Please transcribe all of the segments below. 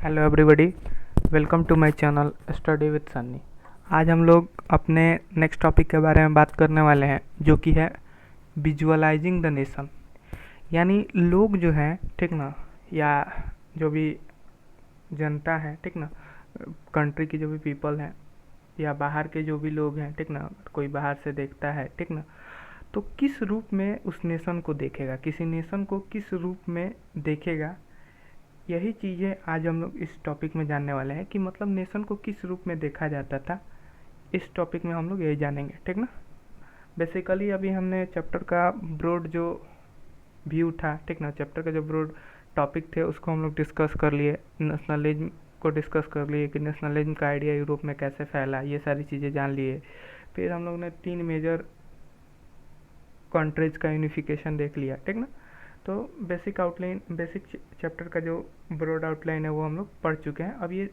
Hello everybody, welcome to my channel study with Sunny. आज हम लोग अपने नेक्स्ट टॉपिक के बारे में बात करने वाले हैं, जो कि है विजुअलाइजिंग द नेशन। यानी लोग जो हैं, ठीक ना, या जो भी जनता है, ठीक ना, कंट्री की जो भी पीपल हैं या बाहर के जो भी लोग हैं, ठीक ना, कोई बाहर से देखता है, ठीक ना, तो किस रूप में उस नेशन को देखेगा, किसी नेशन को किस रूप में देखेगा, यही चीज़ें आज हम लोग इस टॉपिक में जानने वाले हैं कि मतलब नेशन को किस रूप में देखा जाता था। इस टॉपिक में हम लोग यही जानेंगे, ठीक ना। बेसिकली अभी हमने चैप्टर का ब्रॉड जो व्यू था, ठीक ना, चैप्टर का जो ब्रॉड टॉपिक थे उसको हम लोग डिस्कस कर लिए। नेशनलिज्म को डिस्कस कर लिए कि नेशनलिज्म का आइडिया यूरोप में कैसे फैला, ये सारी चीज़ें जान लिए। फिर हम लोग ने 3 मेजर कंट्रीज का यूनिफिकेशन देख लिया, ठीक ना। तो बेसिक चैप्टर का जो ब्रॉड आउटलाइन है वो हम लोग पढ़ चुके हैं। अब ये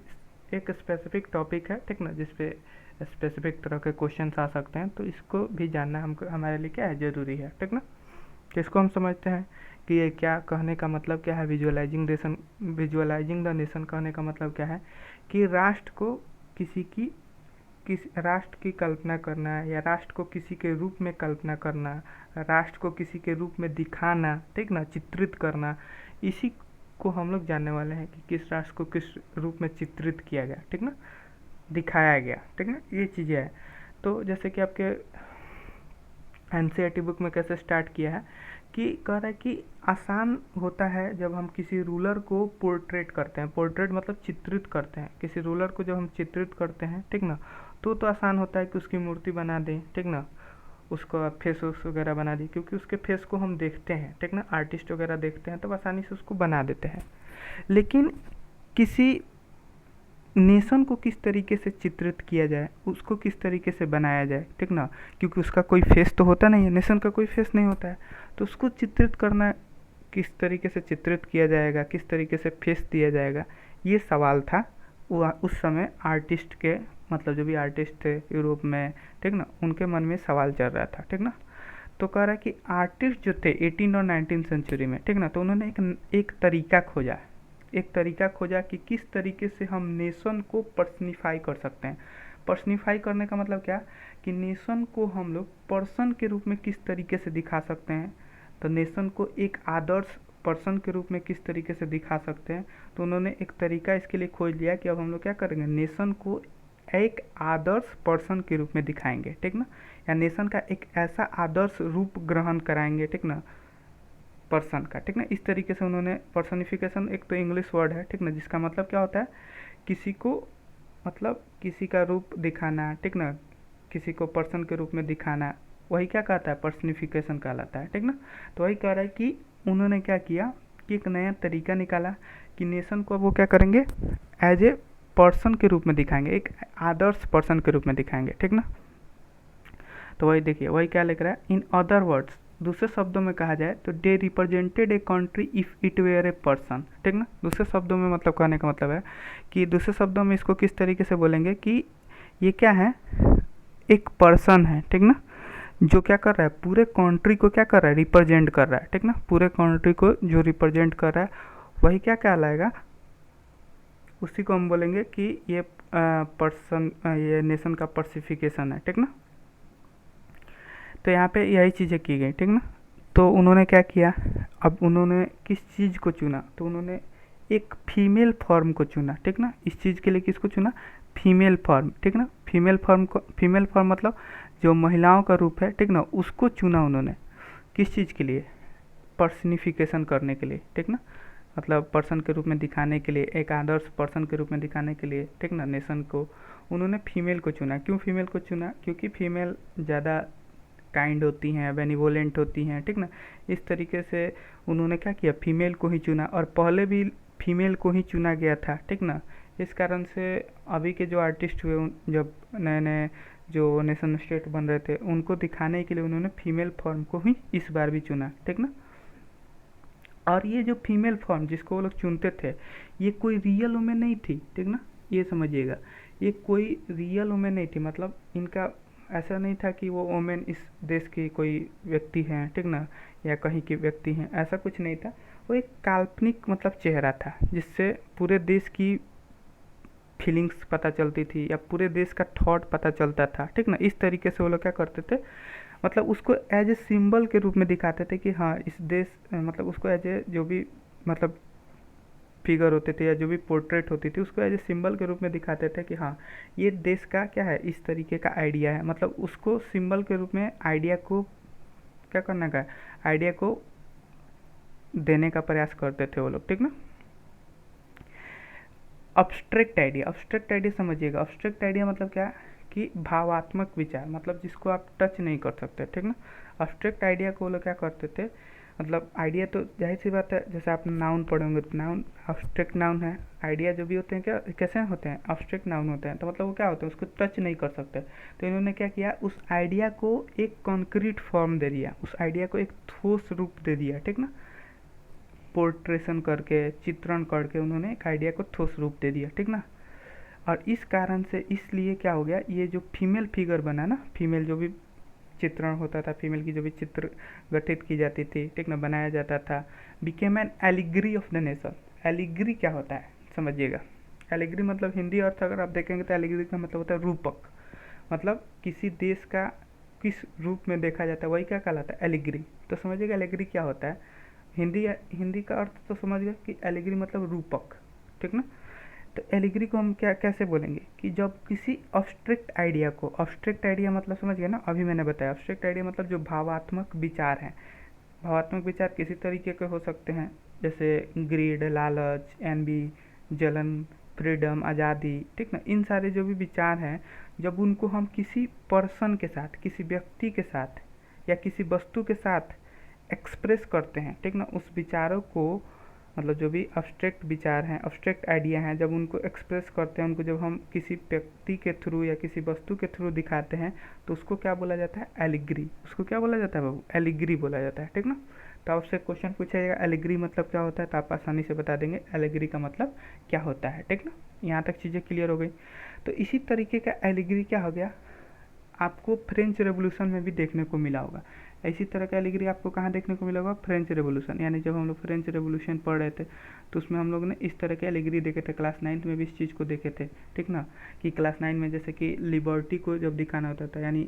एक स्पेसिफिक टॉपिक है, ठीक ना, जिसपे स्पेसिफिक तरह के क्वेश्चंस आ सकते हैं, तो इसको भी जानना हमको हमारे लिए क्या है, ज़रूरी है, ठीक ना। जिसको हम समझते हैं कि ये क्या कहने का मतलब क्या है, विजुअलाइजिंग द नेशन कहने का मतलब क्या है कि राष्ट्र को किस राष्ट्र की कल्पना करना या राष्ट्र को किसी के रूप में कल्पना करना, राष्ट्र को किसी के रूप में दिखाना, ठीक ना, चित्रित करना, इसी को हम लोग जानने वाले हैं कि किस राष्ट्र को किस रूप में चित्रित किया गया, ठीक ना, दिखाया गया, ठीक ना, ये चीज़ें है। तो जैसे कि आपके एनसीईआरटी बुक में कैसे स्टार्ट किया है कि कह रहा है कि आसान होता है जब हम किसी रूलर को पोर्ट्रेट करते हैं। पोर्ट्रेट मतलब चित्रित करते हैं। किसी रूलर को जब हम चित्रित करते हैं, ठीक ना, तो आसान होता है कि उसकी मूर्ति बना दें, ठीक ना, उसको फेस वगैरह बना दी, क्योंकि उसके फेस को हम देखते हैं, ठीक ना, आर्टिस्ट वगैरह देखते हैं, तो आसानी से उसको बना देते हैं। लेकिन किसी नेशन को किस तरीके से चित्रित किया जाए, उसको किस तरीके से बनाया जाए, ठीक ना, क्योंकि उसका कोई फेस तो होता नहीं है, नेशन का कोई फेस नहीं होता है, तो उसको चित्रित करना, किस तरीके से चित्रित किया जाएगा, किस तरीके से फेस दिया जाएगा, ये सवाल था उस समय आर्टिस्ट के, मतलब जो भी आर्टिस्ट थे यूरोप में, ठीक ना, उनके मन में सवाल चल रहा था, ठीक ना। तो कह रहा है कि आर्टिस्ट जो थे 18 और 19 सेंचुरी में, ठीक ना, तो उन्होंने एक तरीका खोजा कि किस तरीके से हम नेशन को पर्सनिफाई कर सकते हैं। पर्सनिफाई करने का मतलब क्या कि नेशन को हम लोग पर्सन के रूप में किस तरीके से दिखा सकते हैं, तो नेशन को एक आदर्श पर्सन के रूप में किस तरीके से दिखा सकते हैं। तो उन्होंने एक तरीका इसके लिए खोज लिया कि अब हम लोग क्या करेंगे, नेशन को एक आदर्श पर्सन के रूप में दिखाएंगे, ठीक ना, या नेशन का एक ऐसा आदर्श रूप ग्रहण कराएंगे, ठीक ना, पर्सन का, ठीक ना। इस तरीके से उन्होंने पर्सनिफिकेशन, एक तो इंग्लिश वर्ड है, ठीक ना, जिसका मतलब क्या होता है, किसी को, मतलब किसी का रूप दिखाना, ठीक ना, किसी को पर्सन के रूप में दिखाना, वही क्या कहता है, पर्सनिफिकेशन कहलाता है, ठीक ना। तो वही कह रहा है कि उन्होंने क्या किया कि एक नया तरीका निकाला कि नेशन को वो क्या करेंगे, एज ए पर्सन के रूप में दिखाएंगे, एक आदर्श पर्सन के रूप में दिखाएंगे, ठीक ना। तो वही देखिए, वही क्या लिख रहा है, इन अदर वर्ड्स, दूसरे शब्दों में कहा जाए तो they represented a country if it were a person, ठीक ना। दूसरे शब्दों में मतलब कहने का मतलब है कि दूसरे शब्दों में इसको किस तरीके से बोलेंगे कि ये क्या है, एक पर्सन है, ठीक ना, जो क्या कर रहा है, पूरे कंट्री को क्या कर रहा है, रिप्रेजेंट कर रहा है, ठीक ना, पूरे कंट्री को जो रिप्रेजेंट कर रहा है वही क्या कहलाएगा, उसी को हम बोलेंगे कि ये पर्सन, ये नेशन का पर्सिफिकेशन है, ठीक ना। तो यहाँ पे यही चीज़ें की गई, ठीक ना। तो उन्होंने क्या किया, अब उन्होंने किस चीज़ को चुना, तो उन्होंने एक फीमेल फॉर्म को चुना, ठीक ना। इस चीज़ के लिए किसको चुना, फीमेल फॉर्म, ठीक ना। फीमेल फॉर्म मतलब जो महिलाओं का रूप है, ठीक ना, उसको चुना उन्होंने। किस चीज़ के लिए, पर्सनिफिकेशन करने के लिए, ठीक ना, मतलब पर्सन के रूप में दिखाने के लिए, एक आदर्श पर्सन के रूप में दिखाने के लिए, ठीक ना, नेशन को उन्होंने फीमेल को चुना। क्यों फीमेल को चुना, क्योंकि फीमेल ज़्यादा काइंड होती हैं, बेनिवोलेंट होती हैं, ठीक ना। इस तरीके से उन्होंने क्या किया, फीमेल को ही चुना, और पहले भी फीमेल को ही चुना गया था, ठीक ना। इस कारण से अभी के जो आर्टिस्ट हुए, जब नए नए जो नेशन स्टेट बन रहे थे, उनको दिखाने के लिए उन्होंने फीमेल फॉर्म को ही इस बार भी चुना, ठीक ना। और ये जो फीमेल फॉर्म जिसको वो लोग चुनते थे, ये कोई रियल वुमेन नहीं थी, ठीक ना, ये समझिएगा, ये कोई रियल वुमेन नहीं थी, मतलब इनका ऐसा नहीं था कि वो वुमेन इस देश की कोई व्यक्ति हैं, ठीक ना, या कहीं की व्यक्ति हैं, ऐसा कुछ नहीं था। वो एक काल्पनिक मतलब चेहरा था जिससे पूरे देश की फीलिंग्स पता चलती थी या पूरे देश का थॉट पता चलता था, ठीक ना। इस तरीके से वो लोग क्या करते थे, मतलब उसको एज ए सिंबल के रूप में दिखाते थे कि हाँ इस देश मतलब उसको एज ए जो भी मतलब फिगर होते थे या जो भी पोर्ट्रेट होती थी उसको एज ए सिंबल के रूप में दिखाते थे कि हाँ ये देश का क्या है, इस तरीके का आइडिया है। मतलब उसको सिंबल के रूप में आइडिया को क्या करने का, आइडिया को देने का प्रयास करते थे वो लोग, ठीक ना। अब्स्ट्रैक्ट आइडिया समझिएगा। अब्स्ट्रैक्ट आइडिया मतलब क्या, कि भावात्मक विचार, मतलब जिसको आप टच नहीं कर सकते, ठीक ना। अब्स्ट्रैक्ट आइडिया को वो लोग क्या करते थे, मतलब आइडिया तो जाहिर सी बात है, जैसे आप नाउन पढ़े होंगे तो नाउन अब्स्ट्रैक्ट नाउन है। आइडिया जो भी होते हैं क्या कैसे होते हैं, अब्स्ट्रैक्ट नाउन होते हैं, तो मतलब वो क्या होते हैं, उसको टच नहीं कर सकते। तो इन्होंने क्या किया, उस आइडिया को एक कॉन्क्रीट फॉर्म दे दिया, उस आइडिया को एक ठोस रूप दे दिया, ठीक ना। पोर्ट्रेशन करके, चित्रण करके उन्होंने एक आइडिया को ठोस रूप दे दिया, ठीक ना। और इस कारण से इसलिए क्या हो गया, ये जो फीमेल फिगर बना ना, फीमेल जो भी चित्रण होता था, फीमेल की जो भी चित्र गठित की जाती थी, ठीक ना, बनाया जाता था, became an allegory of the nation. Allegory क्या होता है समझिएगा। एलिग्री मतलब हिंदी अर्थ अगर आप देखेंगे तो एलिग्री का मतलब होता है रूपक। मतलब किसी देश का किस रूप में देखा जाता है वही क्या कहलाता है, एलिग्री। तो समझिएगा एलिग्री क्या होता है। हिंदी का अर्थ तो समझ गए कि एलिग्री मतलब रूपक, ठीक ना। तो एलिग्री को हम क्या कैसे बोलेंगे, कि जब किसी अब्स्ट्रैक्ट आइडिया को, अब्स्ट्रैक्ट आइडिया मतलब समझ गए ना, अभी मैंने बताया अब्स्ट्रैक्ट आइडिया मतलब जो भावात्मक विचार हैं। भावात्मक विचार किसी तरीके के हो सकते हैं, जैसे ग्रीड, लालच, एनबी, जलन, फ्रीडम, आज़ादी, ठीक ना। इन सारे जो भी विचार हैं, जब उनको हम किसी पर्सन के साथ, किसी व्यक्ति के साथ या किसी वस्तु के साथ एक्सप्रेस करते हैं, ठीक ना, उस विचारों को, मतलब जो भी अब्स्ट्रैक्ट विचार हैं, अब्स्ट्रैक्ट आइडिया हैं, जब उनको एक्सप्रेस करते हैं, उनको जब हम किसी व्यक्ति के थ्रू या किसी वस्तु के थ्रू दिखाते हैं, तो उसको क्या बोला जाता है, एलिग्री। उसको क्या बोला जाता है बाबू, एलिग्री बोला जाता है, ठीक ना। तो आपसे क्वेश्चन पूछा जाएगा एलिग्री मतलब क्या होता है, तो आप आसानी से बता देंगे एलिग्री का मतलब क्या होता है, ठीक ना। यहाँ तक चीज़ें क्लियर हो गई। तो इसी तरीके का एलिग्री क्या हो गया, आपको फ्रेंच रेवोल्यूशन में भी देखने को मिला होगा। इसी तरह का एलिग्री आपको कहाँ देखने को मिला होगा, फ्रेंच रेवोल्यूशन। यानी जब हम लोग फ्रेंच रेवोल्यूशन पढ़ रहे थे तो उसमें हम लोग ने इस तरह के एलिग्री देखे थे, क्लास 9th में भी इस चीज़ को देखे थे, ठीक ना। कि क्लास 9 में जैसे कि लिबर्टी को जब दिखाना होता था, यानी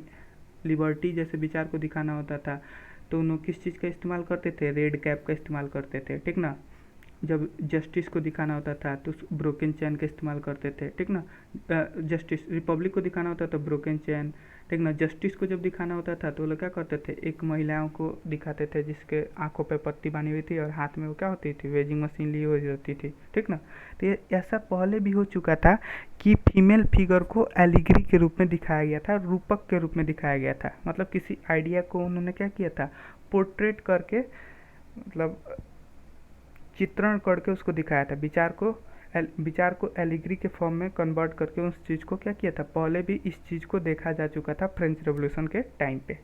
लिबर्टी जैसे विचार को दिखाना होता था, तो उन्होंने किस चीज़ का इस्तेमाल करते थे, रेड कैप का इस्तेमाल करते थे, ठीक ना। जब जस्टिस को दिखाना होता था तो ब्रोकन चैन का इस्तेमाल करते थे, ठीक ना। जस्टिस रिपब्लिक को दिखाना होता था ब्रोकन चैन, ठीक ना। जस्टिस को जब दिखाना होता था तो वो लोग क्या करते थे, एक महिलाओं को दिखाते थे जिसके आंखों पे पट्टी बांधी हुई थी और हाथ में वो क्या होती थी, वेजिंग मशीन ली हुई होती थी, ठीक ना। तो ये ऐसा पहले भी हो चुका था कि फीमेल फिगर को एलिग्री के रूप में दिखाया गया था, रूपक के रूप में दिखाया गया था। मतलब किसी आइडिया को उन्होंने क्या किया था, पोर्ट्रेट करके, मतलब चित्रण करके उसको दिखाया था, विचार को एलिग्री के फॉर्म में कन्वर्ट करके उस चीज़ को क्या किया था। पहले भी इस चीज़ को देखा जा चुका था फ्रेंच रेवोल्यूशन के टाइम पे।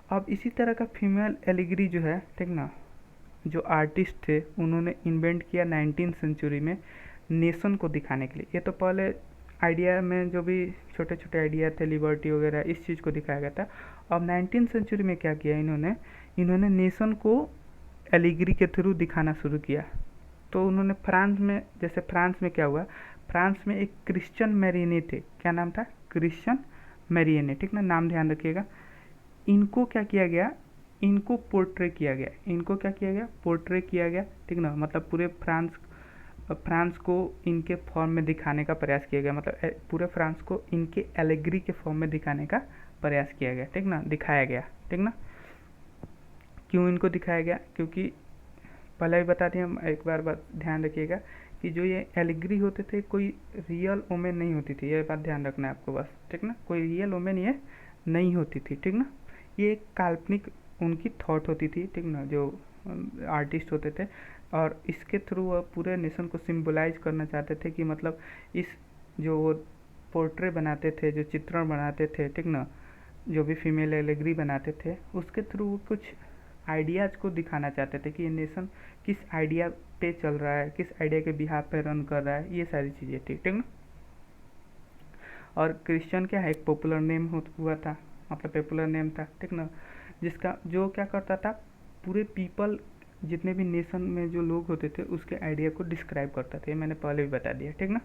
अब इसी तरह का फीमेल एलिग्री जो है, ठीक ना, जो आर्टिस्ट थे उन्होंने इन्वेंट किया 19th सेंचुरी में नेशन को दिखाने के लिए। ये तो पहले आइडिया में जो भी छोटे छोटे आइडिया थे, लिबर्टी वगैरह, इस चीज़ को दिखाया गया था। अब 19th सेंचुरी में क्या किया इन्होंने नेशन को एलिग्री के थ्रू दिखाना शुरू किया। तो उन्होंने फ्रांस में, जैसे फ्रांस में क्या हुआ, फ्रांस में एक क्रिश्चियन मैरियने थे, क्या नाम था, क्रिश्चियन मैरियने, ठीक ना, नाम ध्यान रखिएगा। इनको क्या किया गया, इनको पोर्ट्रे किया गया, इनको क्या किया गया, पोर्ट्रे किया गया, ठीक ना। मतलब पूरे फ्रांस को इनके फॉर्म में दिखाने का प्रयास किया गया, मतलब पूरे फ्रांस को इनके एलिग्री के फॉर्म में दिखाने का प्रयास किया गया, ठीक ना, दिखाया गया, ठीक ना। क्यों इनको दिखाया गया, क्योंकि पहले भी बता दिया, हम एक बार बात ध्यान रखिएगा कि जो ये एलिग्री होते थे कोई रियल वोमेन नहीं होती थी, ये बात ध्यान रखना है आपको बस, ठीक ना। कोई रियल वोमेन ये नहीं होती थी, ठीक ना। ये एक काल्पनिक उनकी थॉट होती थी, ठीक ना, जो आर्टिस्ट होते थे। और इसके थ्रू वो पूरे नेशन को सिम्बलाइज करना चाहते थे कि मतलब इस जो वो पोर्ट्रे बनाते थे, जो चित्रण बनाते थे, ठीक ना, जो भी फीमेल एलिग्री बनाते थे, उसके थ्रू वो कुछ आइडियाज़ को दिखाना चाहते थे कि ये नेशन किस आइडिया पे चल रहा है, किस आइडिया के बिहाफ पे रन कर रहा है, ये सारी चीज़ें थी, ठीक ना। और क्रिश्चियन क्या है, एक पॉपुलर नेम हुआ था, मतलब पॉपुलर नेम था, ठीक ना, जिसका जो क्या करता था, पूरे पीपल जितने भी नेशन में जो लोग होते थे उसके आइडिया को डिस्क्राइब करता था, ये मैंने पहले भी बता दिया, ठीक ना।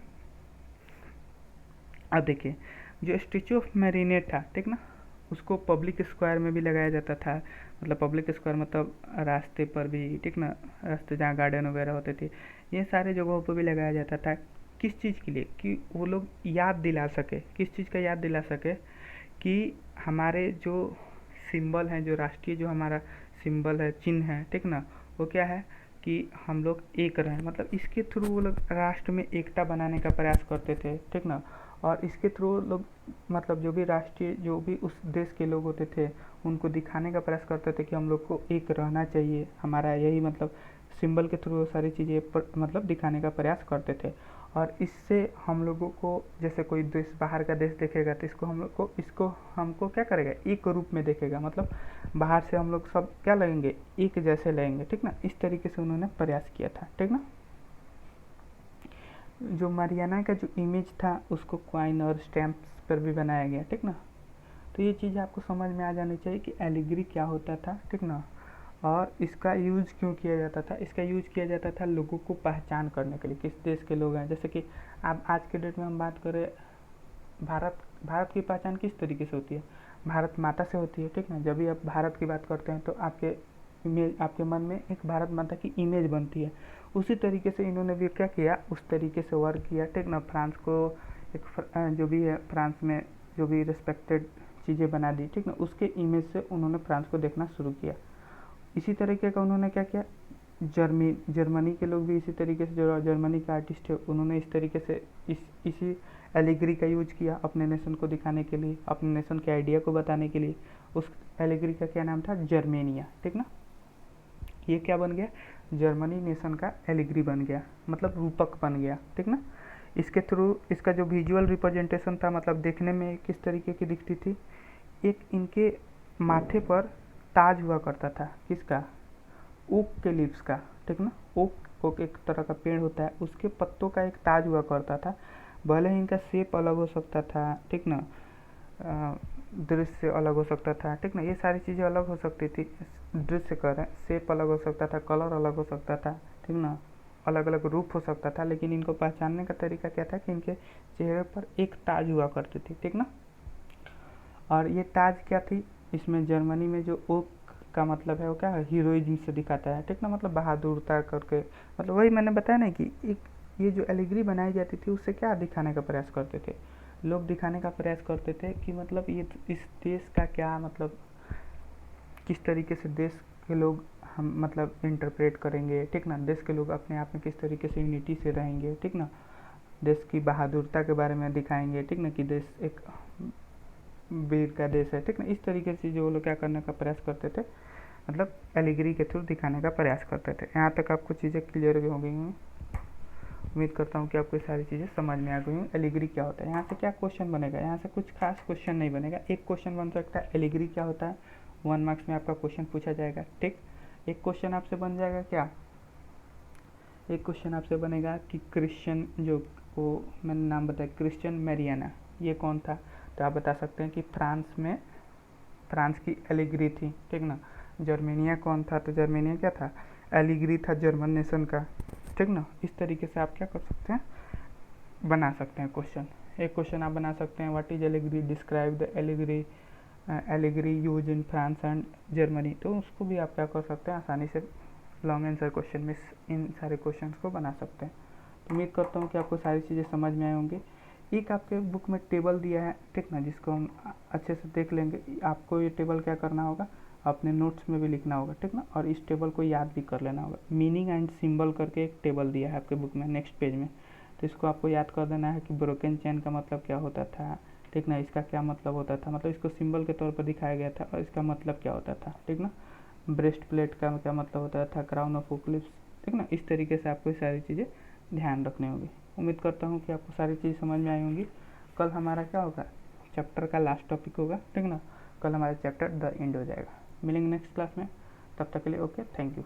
अब देखिए, जो स्टेचू ऑफ मैरिनेट था, ठीक ना, उसको पब्लिक स्क्वायर में भी लगाया जाता था, मतलब पब्लिक स्क्वायर मतलब रास्ते पर भी, ठीक ना, रास्ते जहाँ गार्डन वगैरह होते थे, ये सारे जगहों पर भी लगाया जाता था। किस चीज़ के लिए? कि वो लोग याद दिला सके, किस चीज़ का याद दिला सके, कि हमारे जो सिंबल हैं, जो राष्ट्रीय जो हमारा सिंबल है, चिन्ह है, ठीक ना, वो क्या है कि हम लोग एक रहें, मतलब इसके थ्रू वो लोग राष्ट्र में एकता बनाने का प्रयास करते थे, ठीक ना। और इसके थ्रू लोग मतलब जो भी राष्ट्रीय, जो भी उस देश के लोग होते थे, उनको दिखाने का प्रयास करते थे कि हम लोग को एक रहना चाहिए, हमारा यही मतलब सिंबल के थ्रू सारी चीज़ें मतलब दिखाने का प्रयास करते थे। और इससे हम लोगों को, जैसे कोई देश, बाहर का देश देखेगा तो इसको हमको क्या करेगा, एक रूप में देखेगा, मतलब बाहर से हम लोग सब क्या लगेंगे, एक जैसे लगेंगे, ठीक ना। इस तरीके से उन्होंने प्रयास किया था, ठीक ना। जो मारियाना का जो इमेज था उसको कॉइन और स्टैम्प्स पर भी बनाया गया, ठीक ना। तो ये चीज़ आपको समझ में आ जानी चाहिए कि एलिग्री क्या होता था, ठीक ना, और इसका यूज़ क्यों किया जाता था। इसका यूज़ किया जाता था लोगों को पहचान करने के लिए, किस देश के लोग हैं। जैसे कि आप आज के डेट में हम बात करें, भारत की पहचान किस तरीके से होती है, भारत माता से होती है, ठीक ना। जब भी आप भारत की बात करते हैं तो आपके मन में एक भारत माता की इमेज बनती है। उसी तरीके से इन्होंने भी क्या किया, उस तरीके से वर्क किया, ठीक ना। फ्रांस को एक जो भी है, फ्रांस में जो भी रिस्पेक्टेड चीज़ें बना दी, ठीक ना, उसके इमेज से उन्होंने फ्रांस को देखना शुरू किया। इसी तरीके का उन्होंने क्या किया, जर्मनी के लोग भी इसी तरीके से, जो जर्मनी के आर्टिस्ट है, उन्होंने इस तरीके से इसी एलिग्री का यूज किया अपने नेशन को दिखाने के लिए, अपने नेशन के आइडिया को बताने के लिए। उस एलिग्री का क्या नाम था, जर्मेनिया, ठीक ना। ये क्या बन गया, जर्मनी नेशन का एलिग्री बन गया, मतलब रूपक बन गया, ठीक ना। इसके थ्रू इसका जो विजुअल रिप्रेजेंटेशन था, मतलब देखने में किस तरीके की दिखती थी, एक इनके माथे पर ताज हुआ करता था, किसका, ओक के लीव्स का, ठीक ना। ओक एक तरह का पेड़ होता है, उसके पत्तों का एक ताज हुआ करता था। भले ही इनका शेप अलग हो सकता था, ठीक ना, दृश्य अलग हो सकता था, ठीक ना, ये सारी चीज़ें अलग हो सकती थी। दृश्य कह रहे हैं, शेप अलग हो सकता था, कलर अलग हो सकता था, ठीक ना, अलग अलग रूप हो सकता था, लेकिन इनको पहचानने का तरीका क्या था कि इनके चेहरे पर एक ताज हुआ करती थी, ठीक ना। और ये ताज क्या थी, इसमें जर्मनी में जो ओक का मतलब है वो क्या है, हीरोइज्म से दिखाता है, ठीक ना, मतलब बहादुरता करके, मतलब वही मैंने बताया ना कि एक ये जो एलिग्री बनाई जाती थी उससे क्या दिखाने का प्रयास करते थे, लोग दिखाने का प्रयास करते थे कि मतलब ये इस देश का क्या, मतलब किस तरीके से देश के लोग हम मतलब इंटरप्रेट करेंगे, ठीक ना, देश के लोग अपने आप में किस तरीके से यूनिटी से रहेंगे, ठीक ना, देश की बहादुरता के बारे में दिखाएंगे, ठीक ना, कि देश एक वीर का देश है, ठीक ना। इस तरीके से जो लोग क्या करने का प्रयास करते थे, मतलब एलिग्री के थ्रू दिखाने का प्रयास करते थे। यहाँ तक आपको चीज़ें क्लियर हो गई हैं, उम्मीद करता हूँ कि आपको सारी चीज़ें समझ में आ गई हूँ। एलिग्री क्या होता है, यहाँ से क्या क्वेश्चन बनेगा, यहाँ से कुछ खास क्वेश्चन नहीं बनेगा। एक क्वेश्चन बन सकता है, एलिग्री क्या होता है, 1 मार्क्स में आपका क्वेश्चन पूछा जाएगा, ठीक। एक क्वेश्चन आपसे बन जाएगा क्या, एक क्वेश्चन आपसे बनेगा कि क्रिश्चियन, जो वो मैंने नाम बताया क्रिश्चियन मैरियाना, ये कौन था। तो आप बता सकते हैं कि फ्रांस की एलिग्री थी, ठीक ना। जर्मेनिया कौन था, तो जर्मेनिया क्या था, एलिग्री था जर्मन नेशन का, ठीक ना। इस तरीके से आप क्या कर सकते हैं, बना सकते हैं क्वेश्चन। एक क्वेश्चन आप बना सकते हैं, what is allegory, describe the allegory use in France and Germany. तो उसको भी आप क्या कर सकते हैं, आसानी से लॉन्ग आंसर क्वेश्चन में इन सारे क्वेश्चंस को बना सकते हैं। तो उम्मीद करता हूँ कि आपको सारी चीज़ें समझ में आए होंगे। एक आपके बुक में टेबल दिया है, ठीक ना, जिसको हम अच्छे से देख लेंगे। आपको ये टेबल क्या करना होगा, अपने नोट्स में भी लिखना होगा, ठीक ना, और इस टेबल को याद भी कर लेना होगा। मीनिंग एंड सिंबल करके एक टेबल दिया है आपके बुक में नेक्स्ट पेज में, तो इसको आपको याद कर देना है कि ब्रोकन चेन का मतलब क्या होता था, ठीक ना, इसका क्या मतलब होता था, मतलब इसको सिंबल के तौर पर दिखाया गया था और इसका मतलब क्या होता था, ठीक ना। ब्रेस्ट प्लेट का क्या मतलब होता था, क्राउन ऑफ ओक्लिप्स, ठीक ना। इस तरीके से आपको सारी चीज़ें ध्यान रखनी होगी। उम्मीद करता हूँ कि आपको सारी चीज़ समझ में आई होंगी। कल हमारा क्या होगा, चैप्टर का लास्ट टॉपिक होगा, ठीक ना। कल हमारा चैप्टर द एंड हो जाएगा। मिलेंगे नेक्स्ट क्लास में, तब तक के लिए ओके, थैंक यू।